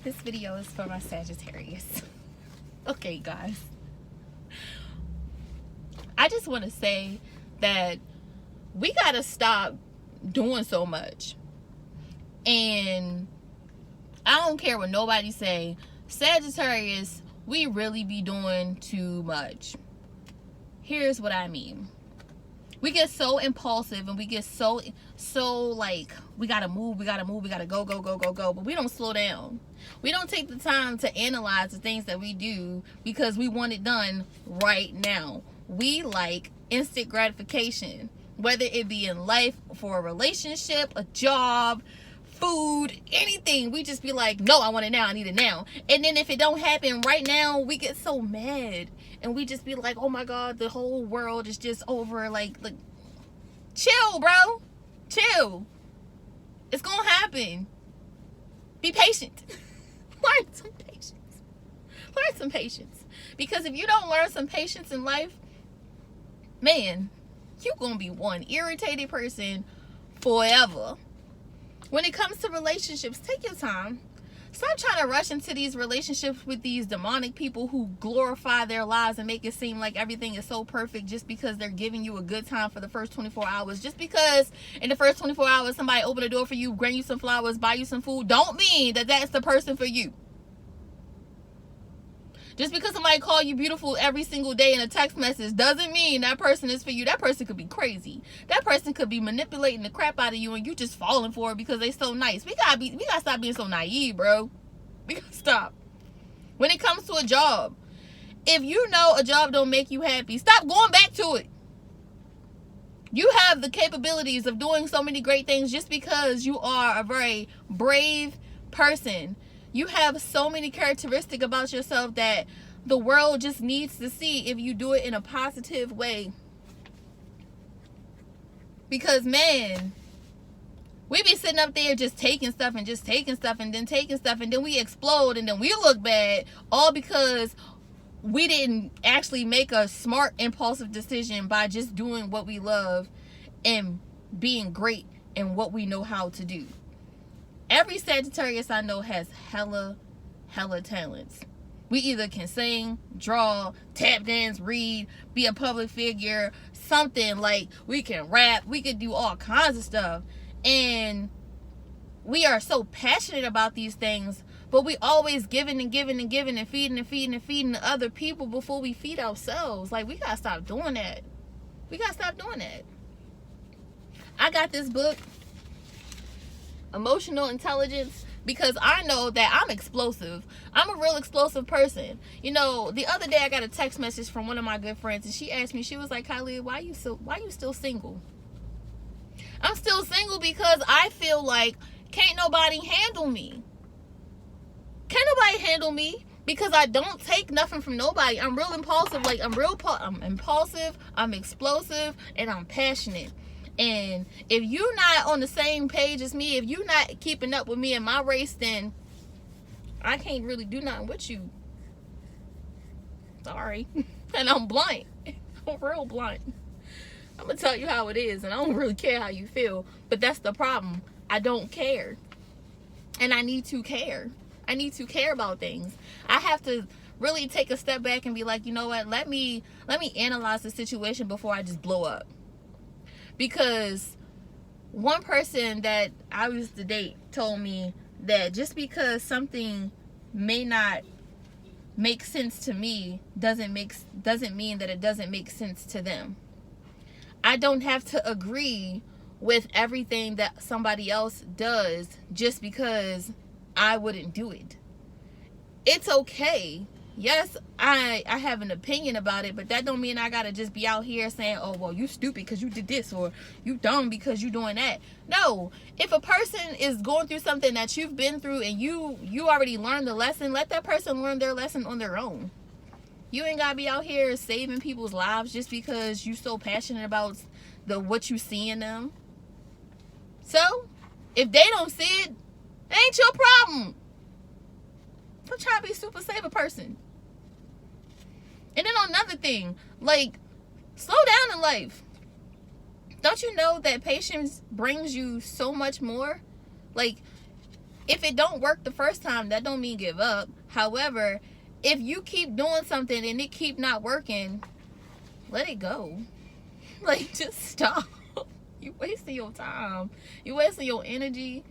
This video is for my Sagittarius. Okay, guys. I just want to say that we got to stop doing so much. And I don't care what nobody say. Sagittarius, we really be doing too much. Here's what I mean. We get so impulsive and we get so like, we gotta move, we gotta go, but we don't slow down. We don't take the time to analyze the things that we do because we want it done right now. We like instant gratification, whether it be in life, for a relationship, a job, food, anything. We just be like, no, I want it now, I need it now. And then if it don't happen right now, we get so mad and we just be like, oh my god, the whole world is just over. Like chill, bro, chill. It's gonna happen. Be patient. Learn some patience. Learn some patience. Because if you don't learn some patience in life, man, you're gonna be one irritated person forever. When it comes to relationships, take your time. Stop trying to rush into these relationships with these demonic people who glorify their lives and make it seem like everything is so perfect just because they're giving you a good time for the first 24 hours. Just because in the first 24 hours somebody open the door for you, bring you some flowers, buy you some food, don't mean that that's the person for you. Just because somebody call you beautiful every single day in a text message doesn't mean that person is for you. That person could be crazy. That person could be manipulating the crap out of you and you just falling for it because they so nice. We gotta stop being so naive, bro. We gotta stop. When it comes to a job, if you know a job don't make you happy, stop going back to it. You have the capabilities of doing so many great things just because you are a very brave person. You have so many characteristics about yourself that the world just needs to see if you do it in a positive way. Because, man, we be sitting up there just taking stuff and just taking stuff and then taking stuff and then we explode and then we look bad, all because we didn't actually make a smart, impulsive decision by just doing what we love and being great in what we know how to do. Every Sagittarius I know has hella talents. We either can sing, draw, tap dance, read, be a public figure, something. Like, we can rap, we can do all kinds of stuff. And we are so passionate about these things, but we always giving and giving and giving and feeding and feeding and feeding to other people before we feed ourselves. Like, we gotta stop doing that. We gotta stop doing that. I got this book, Emotional Intelligence, because I know that I'm explosive. I'm a real explosive person. You know, the other day I got a text message from one of my good friends and she asked me, she was like, Kylie, why you still single? I'm still single because I feel like can't nobody handle me. Can't nobody handle me because I don't take nothing from nobody. I'm real impulsive. Like, I'm impulsive, I'm explosive, and I'm passionate. And if you're not on the same page as me, if you're not keeping up with me in my race, then I can't really do nothing with you. Sorry. And I'm blunt. I'm real blunt. I'm going to tell you how it is, and I don't really care how you feel. But that's the problem. I don't care. And I need to care. I need to care about things. I have to really take a step back and be like, you know what? Let me analyze the situation before I just blow up. Because one person that I used to date told me that just because something may not make sense to me doesn't mean that it doesn't make sense to them. I don't have to agree with everything that somebody else does just because I wouldn't do it. It's okay. Yes, I have an opinion about it, but that don't mean I gotta just be out here saying, oh, well, you stupid because you did this, or you dumb because you doing that. No, if a person is going through something that you've been through and you already learned the lesson, let that person learn their lesson on their own. You ain't gotta be out here saving people's lives just because you so passionate about what you see in them. So, if they don't see it, it ain't your problem. Don't try to be super save a person. And then another thing, like, slow down in life. Don't you know that patience brings you so much more? Like, if it don't work the first time, that don't mean give up. However, if you keep doing something and it keep not working, let it go. Like, just stop. You wasting your time. You wasting your energy.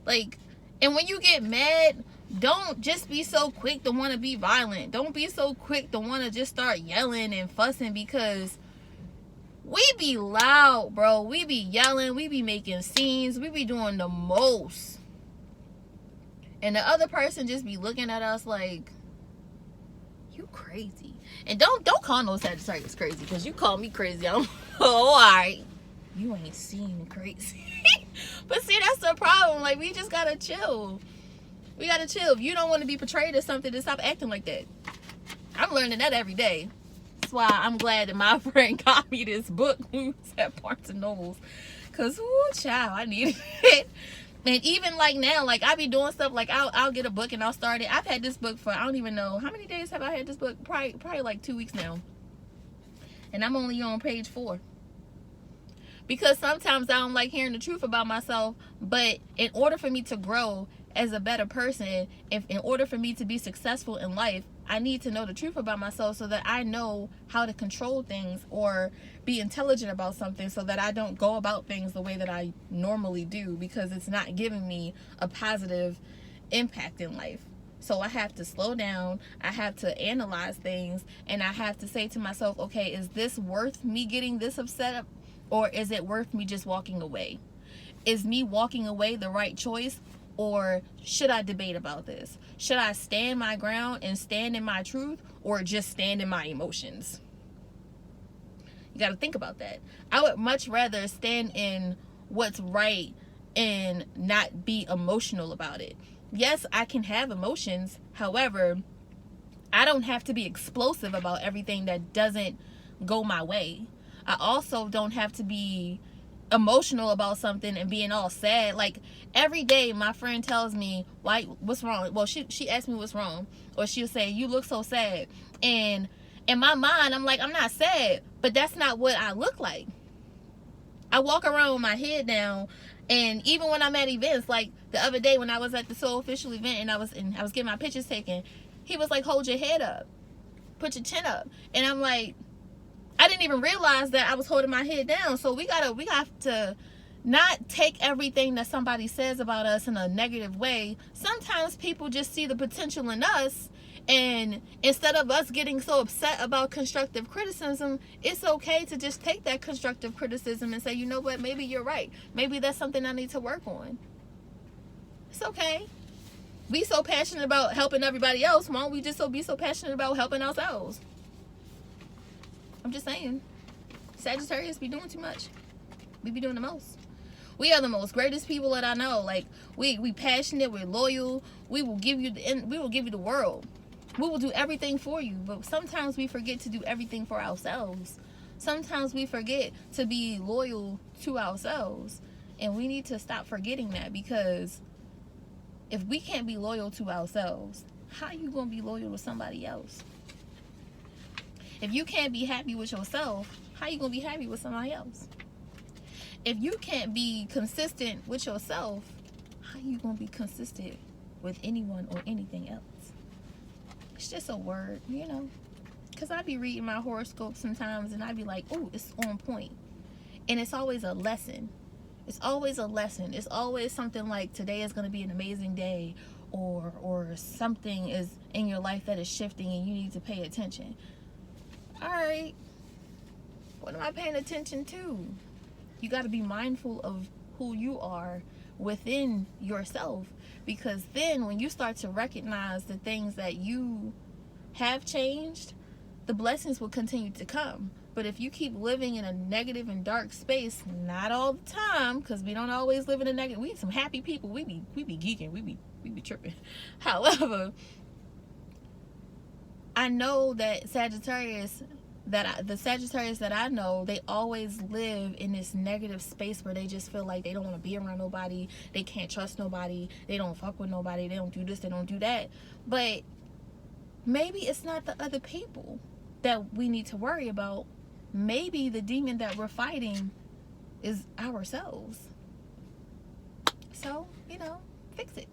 Like, and when you get mad, don't just be so quick to want to be violent. Don't be so quick to want to just start yelling and fussing, because we be loud, bro. We be yelling. We be making scenes. We be doing the most. And the other person just be looking at us like, you crazy. And don't call no Sagittarius crazy, because you call me crazy. I'm all right. You ain't seen crazy. But see, that's the problem. Like, we just gotta chill. We gotta chill. If you don't want to be portrayed as something, then stop acting like that. I'm learning that every day. That's why I'm glad that my friend got me this book when we was at Barnes and Nobles. Because, ooh, child, I needed it. And even like now, like, I be doing stuff like I'll get a book and I'll start it. I've had this book for, I don't even know how many days have I had this book. Probably like 2 weeks now. And I'm only on page 4. Because sometimes I don't like hearing the truth about myself. But in order for me to grow as a better person, in order for me to be successful in life, I need to know the truth about myself, so that I know how to control things or be intelligent about something, so that I don't go about things the way that I normally do, because it's not giving me a positive impact in life. So I have to slow down. I have to analyze things, and I have to say to myself, okay, is this worth me getting this upset, or is it worth me just walking away? Is me walking away the right choice? Or should I debate about this? Should I stand my ground and stand in my truth, or just stand in my emotions? You got to think about that. I would much rather stand in what's right and not be emotional about it. Yes, I can have emotions. However, I don't have to be explosive about everything that doesn't go my way. I also don't have to be emotional about something and being all sad. Like, every day my friend tells me, what's wrong? Well, she asked me what's wrong, or she'll say, you look so sad. And in my mind, I'm like, I'm not sad, but that's not what I look like. I walk around with my head down. And even when I'm at events, like the other day when I was at the Soul Official event and I was getting my pictures taken, he was like, hold your head up, put your chin up. And I'm like, I didn't even realize that I was holding my head down. So we have to not take everything that somebody says about us in a negative way. Sometimes people just see the potential in us, and instead of us getting so upset about constructive criticism, it's okay to just take that constructive criticism and say, you know what, maybe you're right. Maybe that's something I need to work on. It's okay. We so passionate about helping everybody else, why don't we just be so passionate about helping ourselves? I'm just saying, Sagittarius be doing too much. We be doing the most. We are the most greatest people that I know. Like, we passionate, we're loyal. We will give you the world. We will do everything for you. But sometimes we forget to do everything for ourselves. Sometimes we forget to be loyal to ourselves. And we need to stop forgetting that, because if we can't be loyal to ourselves, how are you going to be loyal to somebody else? If you can't be happy with yourself, how you going to be happy with somebody else? If you can't be consistent with yourself, how you going to be consistent with anyone or anything else? It's just a word, you know. Because I be reading my horoscope sometimes and I be like, oh, it's on point. And it's always a lesson. It's always a lesson. It's always something like, today is going to be an amazing day, or something is in your life that is shifting and you need to pay attention. All right, what am I paying attention to? You got to be mindful of who you are within yourself, because then when you start to recognize the things that you have changed, the blessings will continue to come. But if you keep living in a negative and dark space, not all the time, because we don't always live in a negative. We some happy people. We be geeking. We be tripping. However, I know that the Sagittarius that I know, they always live in this negative space where they just feel like they don't want to be around nobody. They can't trust nobody. They don't fuck with nobody. They don't do this. They don't do that. But maybe it's not the other people that we need to worry about. Maybe the demon that we're fighting is ourselves. So, you know, fix it.